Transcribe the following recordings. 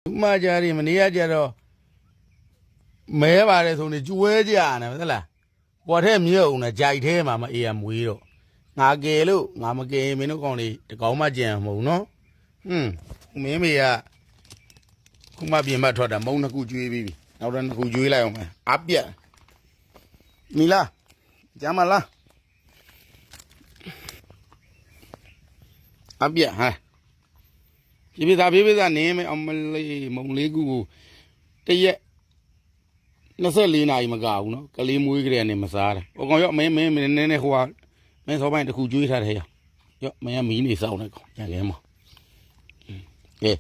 မှာကြရီမနေရကြတော့မဲပါတယ်ဆိုနေကျွဲကြရတယ်ဟုတ်လားပေါ်ထဲမြုပ်နေကြိုက်ထဲမှာမအေးရမွေးတော့ငါကယ်လို့ငါမကယ်မင်းတို့ကောင်လေးတကောင်မှကြံမဟုတ်နော်မင်းမေကခုမှပြင်မထွက်တာမုံနှစ်ခုကျွေးပြီးပြီနောက်တော့နှစ်ခုကျွေးလိုက်အောင်မယ်အပြက်မီလားကြမ်းမလားအပြက်ဟာပြေးပြေးသားနေမယ်အမလေးမုံလေးခုကိုတရက်24နာရီမကဘူးနော်ကလေးမွေးကြတဲ့နေမစားတာဟိုကောင်ရောမင်းနည်းဟိုကမင်းစောပိုင်းတစ်ခုကျွေးထားတယ်ရောမင်းကမီးနေစောင်းနေကောင်ရခဲမကဲ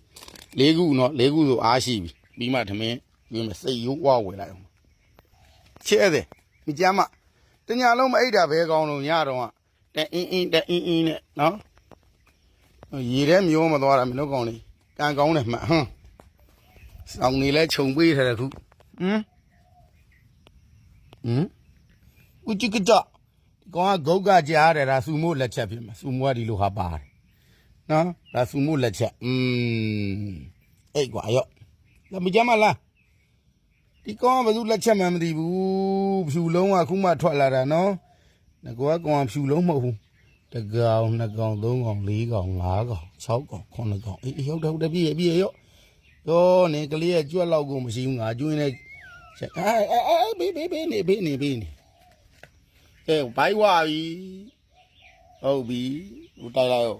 ၄ခုနော်၄ခုဆိုအားရှိပြီပြီးမှထမင်းကျွေးမယ်စိတ်ရိုးဝဝယ်လိုက်အောင်ချဲ့တယ်မိကြမ်းမတညာလုံးမအိတ်တာဘဲကောင်းလို့ညတော့တဲ့အင်းနဲ့နော်ရေထဲမျောမသွားတာမင်းတို့ကောင်လေးကန်ကောင်းတယ်မှဟမ်စောင်းနေလဲခြုံပေးထားတယ်ခုဦးจิกကြကောင်ကဂုတ်ကကြားတယ်ဒါစူမို့လက်ချက်ဖြစ်မှာစူမို့ကဒီလိုဟာပါတယ်နော်ဒါစူမို့လက်ချက်အဲ့ကွာရော့မကြမ်းမလားဒီကောင်ကဘယ်သူလက်ချက်မှမသိဘူးဖြူလုံးကခုမှထွက်လာတာနော်ငါကောင်ဖြူလုံးမဟုတ်ဘူးတကောင်2ကောင်3ကောင်4ကောင်5ကောင်6ကောင်9ကောင်အေးဟုတ်တယ်ပြည့်ရော့တော့နေကလေးရဲ့ကြွက်လောက်ကိုမရှိဘူးငါကျွင်းနေဘေးနေကဲဘိုက်ဝါပြီဟုတ်ပြီဟိုတိုက်လိုက်ရော